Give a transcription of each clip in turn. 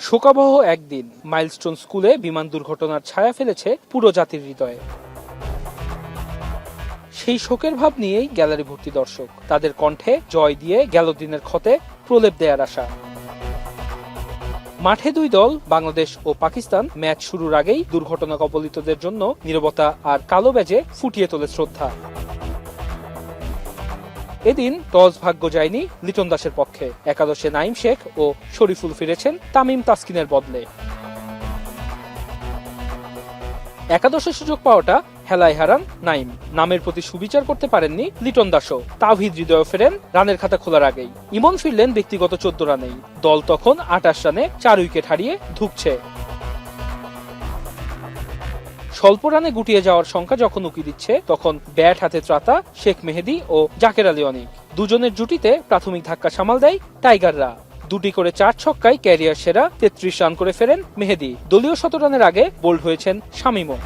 শোকাবহ একদিন, মাইলস্টোন স্কুলে বিমান দুর্ঘটনার ছায়া ফেলেছে পুরো জাতির হৃদয়ে। সেই শোকের ভাব নিয়েই গ্যালারি ভর্তি দর্শক, তাদের কণ্ঠে জয় দিয়ে গেল দিনের ক্ষতে প্রলেপ দেয়ার আশা। মাঠে দুই দল, বাংলাদেশ ও পাকিস্তান। ম্যাচ শুরুর আগেই দুর্ঘটনা কবলিতদের জন্য নীরবতা আর কালো ব্যাজে ফুটিয়ে তোলে শ্রদ্ধা। এদিন টস ভাগ্য যায়নি লিটন দাসের পক্ষে। একাদশে নাইম শেখ ও শরীফুল ফিরেছেন তামিম তাসকিনের বদলে। একাদশের সুযোগ পাওয়াটা হেলায় হারান নাইম। নামের প্রতি সুবিচার করতে পারেননি লিটন দাসও। তাওহিদ হৃদয় ফেরেন রানের খাতা খোলার আগেই। ইমন ফিরলেন ব্যক্তিগত 14 রানেই। দল তখন 28 রানে 4 উইকেট হারিয়ে ধুঁকছে। স্বল্প রানে গুটিয়ে যাওয়ার সংখ্যা যখন উকি দিচ্ছে, তখন ব্যাট হাতে ত্রাতা শেখ মেহেদী ও জাকের আলী অনিক। দুজনের জুটিতে প্রাথমিক ধাক্কা সামাল দেয় টাইগাররা। দুটি করে 4 ছক্কায় ক্যারিয়ার সেরা 33 রান করে ফেরেন মেহেদী। দলীয় 100 রানের আগে বোল্ড হয়েছেন শামীমও।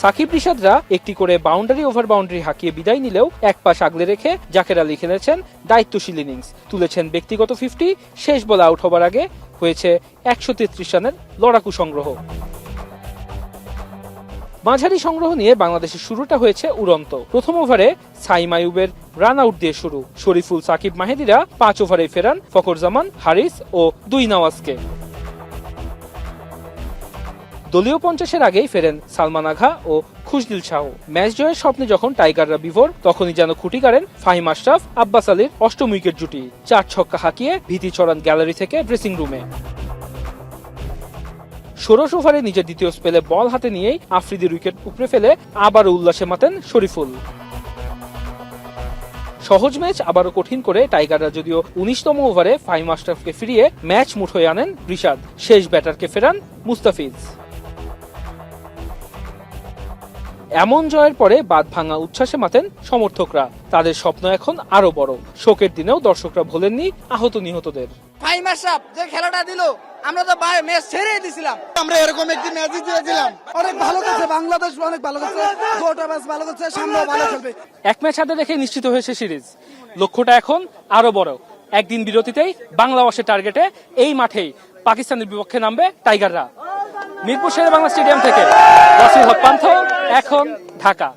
সাকিব রিশাদরা একটি করে বাউন্ডারি ওভার বাউন্ডারি হাঁকিয়ে বিদায় নিলেও এক পাশ আগলে রেখে জাকের আলী খেলেছেন দায়িত্বশীল ইনিংস। তুলেছেন ব্যক্তিগত 50। শেষ বলে আউট হবার আগে হয়েছে 133 রানের লড়াকু সংগ্রহ। মাঝারি সংগ্রহ নিয়ে বাংলাদেশের শুরুটা হয়েছে উড়ন্ত। প্রথম ওভারে সাইম আইয়ুবের রান আউট দিয়ে শুরু। শরীফুল, সাকিব, মাহেদীরা 5 ওভারে ফেরান ফখর জামান, হারিস ও 2 নওয়াজকে। দলীয় 50-এর আগেই ফেরেন সালমান আঘা ও খুশদিল শাহ। ম্যাচ জয়ের স্বপ্নে যখন টাইগাররা বিভোর, তখনই যেন খুঁটি গাড়েন ফাহিম আশরাফ, আব্বাস আলীর অষ্টম উইকেট জুটি। 4 ছক্কা হাঁকিয়ে ভীতি ছড়ান গ্যালারি থেকে ড্রেসিং রুমে। 16 ওভারে নিজের দ্বিতীয় স্পেলে বল হাতে নিয়েই আফ্রিদির উইকেট উপড়ে ফেলে আবারও উল্লাসে মাতেন শরীফুল। সহজ ম্যাচ আবারও কঠিন করে টাইগাররা যদিও 19তম ওভারে ফাহিম আশরাফকে ফিরিয়ে ম্যাচ মুঠোয় আনেন রিশাদ। শেষ ব্যাটারকে ফেরান মুস্তাফিজ। এমন জয়ের পরে বাঁধ ভাঙা উচ্ছ্বাসে মাতেন সমর্থকরা। তাদের স্বপ্ন এখন আরো বড়। শোকের দিনেও দর্শকরা ভোলেননি আহত নিহতদের। ফাহিম আশরাফ যে খেলাটা দিল, আমরা তো ম্যাচ ছেড়েই দিছিলাম। আমরা এরকম একটি ম্যাচই দিয়েছিলাম। অনেক ভালো করছে বাংলাদেশ, অনেক ভালো করছে, দুটো ম্যাচ ভালো করছে, সামনেও ভালো খেলবে। এক ম্যাচ হাতে রেখে নিশ্চিত হয়েছে সিরিজ। লক্ষ্যটা এখন আরো বড়। একদিন বিরতিতেই বাংলাদেশের টার্গেটে এই মাঠেই পাকিস্তানের বিপক্ষে নামবে টাইগাররা। মিরপুর শেরেবাংলা স্টেডিয়াম থেকে রাসেল হক পান্থ, এখন ঢাকা।